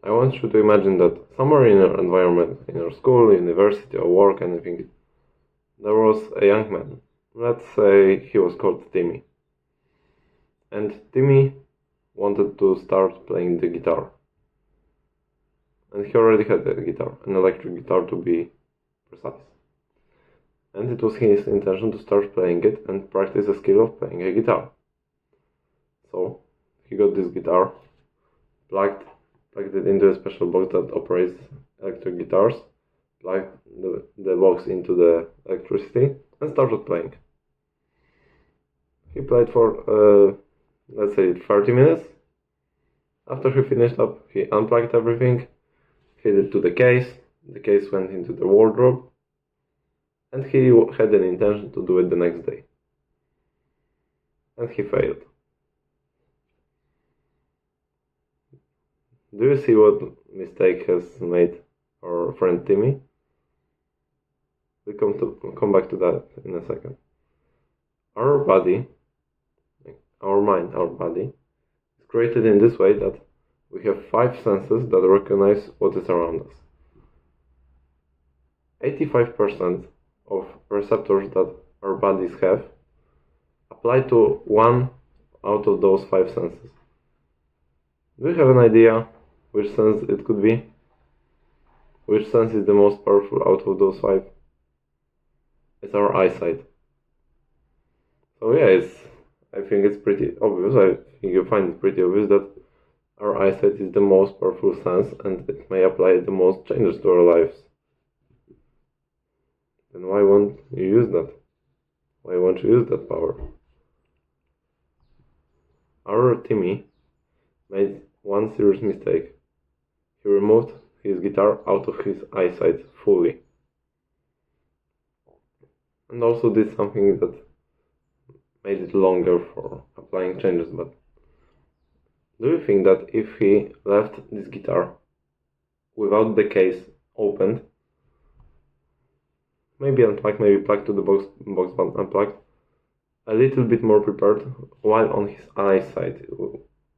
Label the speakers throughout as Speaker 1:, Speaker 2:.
Speaker 1: I want you to imagine that somewhere in your environment, in your school, university, or work, anything, there was a young man. Let's say he was called Timmy. And Timmy wanted to start playing the guitar. And he already had a guitar, an electric guitar to be precise. And it was his intention to start playing it and practice the skill of playing a guitar. So he got this guitar, plugged it into a special box that operates electric guitars, plugged the box into the electricity, and started playing. He played for, let's say, 30 minutes. After he finished up, he unplugged everything, hid it to the case went into the wardrobe, and he had an intention to do it the next day. And he failed. Do you see what mistake has made our friend Timmy? We'll come back to that in a second. Our body, our mind, our body, is created in this way that we have 5 senses that recognize what is around us. 85% of receptors that our bodies have apply to one out of those 5 senses. Do you have an idea which sense it could be? Which sense is the most powerful out of those 5? It's our eyesight. So yeah, I think it's pretty obvious, I think you find it pretty obvious that our eyesight is the most powerful sense and it may apply the most changes to our lives. Then why won't you use that? Why won't you use that power? Our Timmy made one serious mistake. He removed his guitar out of his eyesight fully. And also did something that made it longer for applying changes, but do you think that if he left this guitar without the case opened, maybe unplugged, maybe plugged to the box but unplugged, a little bit more prepared while on his eyesight,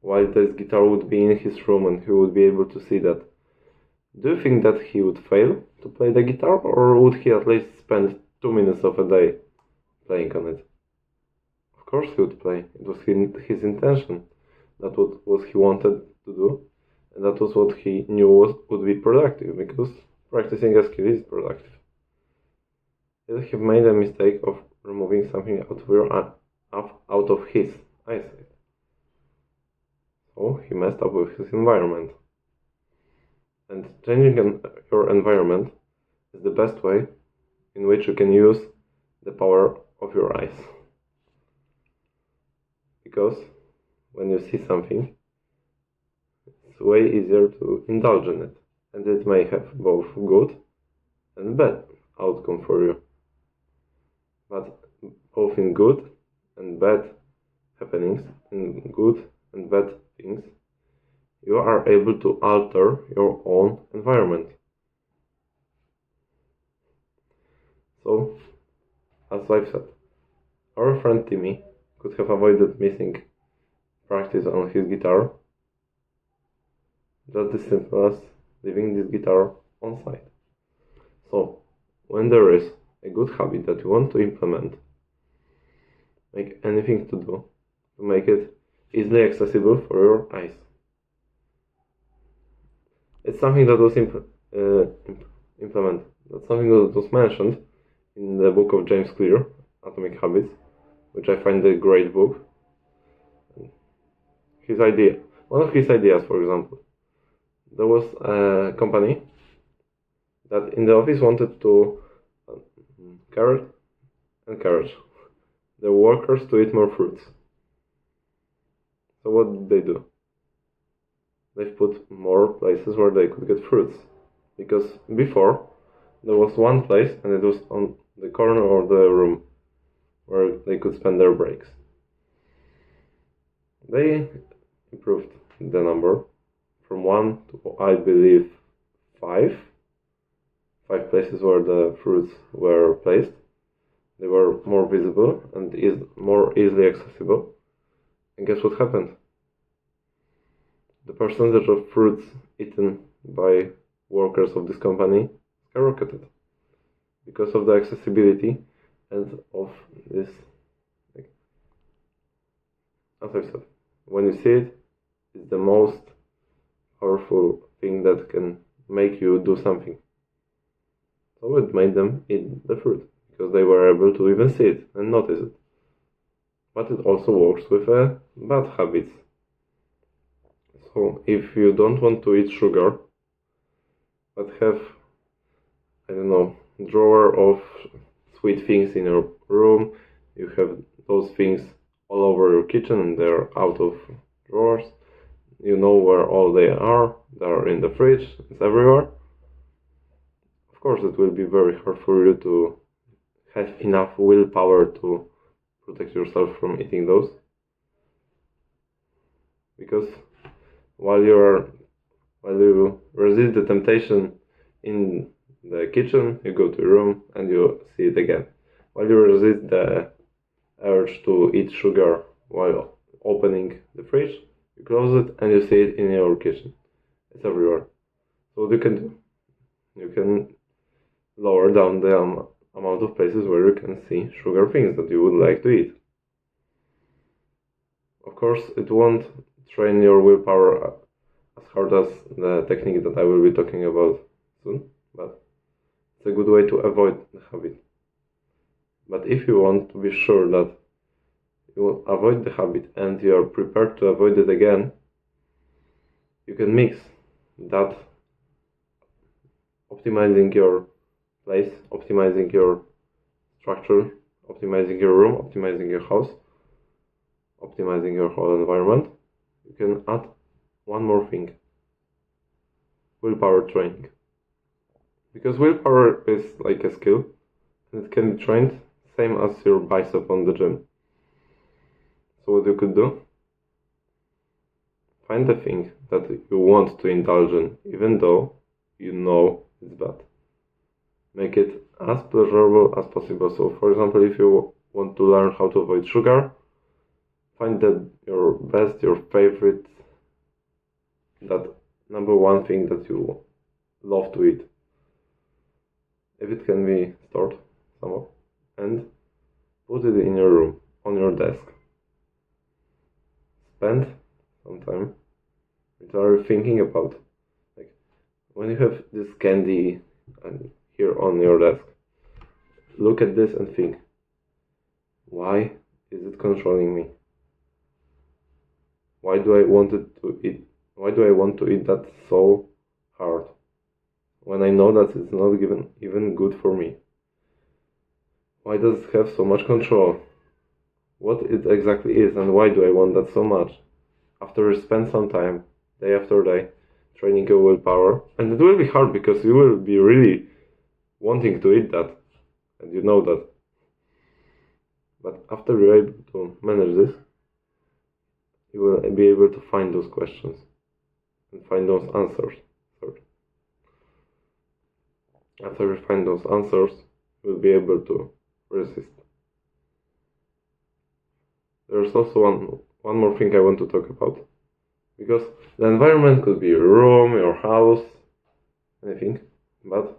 Speaker 1: while this guitar would be in his room and he would be able to see that, do you think that he would fail to play the guitar, or would he at least spend 2 minutes of a day playing on it? Of course he would play. It was his intention. That was what he wanted to do, and that was what he knew would be productive, because practicing a skill is productive. Yet he made a mistake of removing something out of his eyesight. So he messed up with his environment. And changing your environment is the best way in which you can use the power of your eyes. Because when you see something, it's way easier to indulge in it, and it may have both good and bad outcome for you. But both in good and bad happenings, in good and bad things, you are able to alter your own environment. So, as I've said, our friend Timmy could have avoided missing practice on his guitar, just as simple as leaving this guitar on site. So, when there is a good habit that you want to implement, make anything to do to make it easily accessible for your eyes. It's something that was implemented. That's something that was mentioned in the book of James Clear, Atomic Habits, which I find a great book. One of his ideas, for example, there was a company that in the office wanted to encourage the workers to eat more fruits. So what did they do? They've put more places where they could get fruits, because before there was one place and it was on the corner of the room where they could spend their breaks. They improved the number from 1 to, I believe, 5 places where the fruits were placed. They were more visible and more easily accessible. And guess what happened? the percentage of fruits eaten by workers of this company skyrocketed because of the accessibility and of this. As I said, when you see it, it's the most powerful thing that can make you do something. So it made them eat the fruit because they were able to even see it and notice it. But it also works with bad habits. So if you don't want to eat sugar, but have, I don't know, drawer of sweet things in your room, you have those things all over your kitchen and they're out of drawers, you know where all they are in the fridge, it's everywhere. Of course it will be very hard for you to have enough willpower to protect yourself from eating those. Because while you resist the temptation in the kitchen, you go to your room and you see it again. While you resist the urge to eat sugar while opening the fridge, you close it and you see it in your kitchen. It's everywhere. So what you can do? You can lower down the amount of places where you can see sugar things that you would like to eat. Of course, it won't train your willpower as hard as the technique that I will be talking about soon, but it's a good way to avoid the habit. But if you want to be sure that you will avoid the habit and you are prepared to avoid it again, you can mix that optimizing your place, optimizing your structure, optimizing your room, optimizing your house, optimizing your whole environment. You can add one more thing: willpower training. Because willpower is like a skill and it can be trained same as your bicep on the gym. So what you could do? Find the thing that you want to indulge in, even though you know it's bad. Make it as pleasurable as possible. So for example, if you want to learn how to avoid sugar, find your best, your favorite, that number one thing that you love to eat. If it can be stored somewhere, and put it in your room, on your desk. Spend some time literally thinking about, like, when you have this candy here on your desk, look at this and think, why is it controlling me? Why do I want to eat that so hard when I know that it's not even good for me? Why does it have so much control? What it exactly is and why do I want that so much? After you spend some time, day after day, training your willpower, and it will be hard because you will be really wanting to eat that, and you know that. But after you're able to manage this, you will be able to find those questions and find those answers. After you find those answers, you will be able to resist. There's also one more thing I want to talk about, because the environment could be your room, your house, anything, but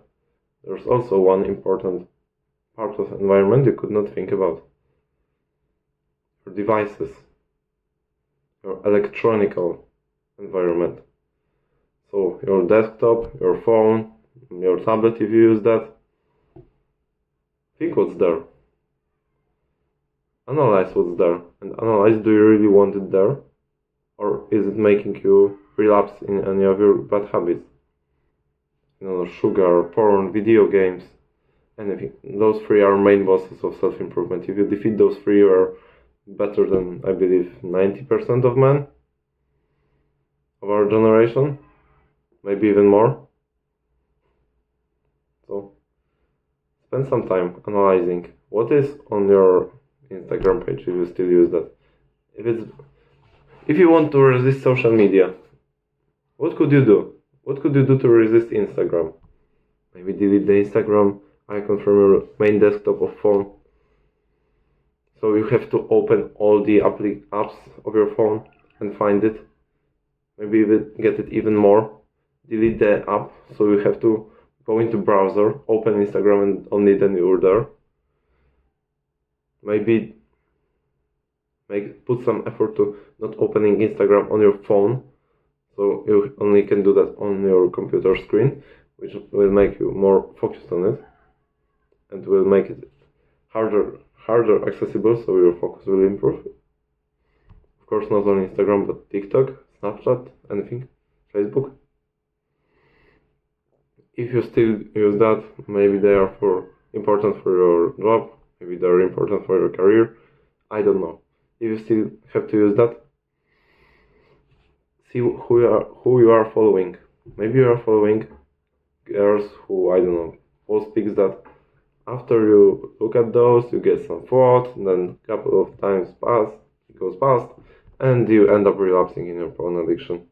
Speaker 1: there's also one important part of the environment you could not think about: your devices, your electronical environment. So your desktop, your phone, your tablet if you use that. Think what's there. Analyze what's there, and analyze, do you really want it there, or is it making you relapse in any of your bad habits? Sugar, porn, video games, anything. Those three are main bosses of self-improvement. If you defeat those three, you are better than, I believe, 90% of men of our generation, maybe even more. So spend some time analyzing what is on your Instagram page, if you still use that. If you want to resist social media, what could you do? What could you do to resist Instagram? Maybe delete the Instagram icon from your main desktop of phone. So you have to open all the apps of your phone and find it. maybe even get it even more, delete the app, so you have to go into browser, open Instagram, and only then you're there. Maybe put some effort to not opening Instagram on your phone, so you only can do that on your computer screen, which will make you more focused on it and will make it harder accessible, so your focus will improve. Of course, not on Instagram, but TikTok, Snapchat, anything, Facebook. If you still use that, maybe they are important for your job, maybe they are important for your career, I don't know. If you still have to use that, see who you are following. Maybe you are following girls who, I don't know, post pics that after you look at those, you get some thought, and then a couple of times goes past, and you end up relapsing in your porn addiction.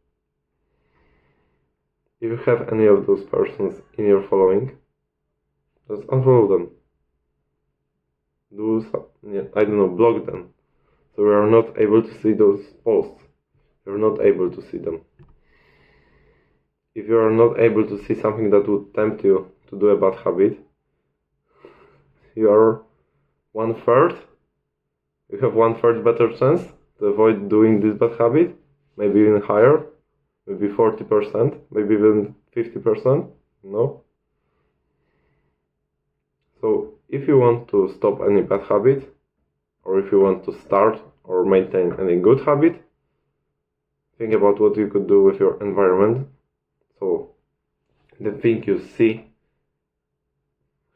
Speaker 1: If you have any of those persons in your following, just unfollow them. I don't know, block them. So you are not able to see those posts. You're not able to see them. If you are not able to see something that would tempt you to do a bad habit, you are 1/3. You have 1/3 better chance to avoid doing this bad habit, maybe even higher, maybe 40%, maybe even 50%, no? So if you want to stop any bad habit, or if you want to start or maintain any good habit, think about what you could do with your environment. So the thing you see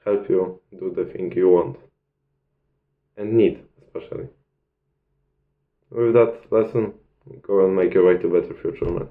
Speaker 1: help you do the thing you want and need, especially. With that lesson, go and make your way to a better future, man.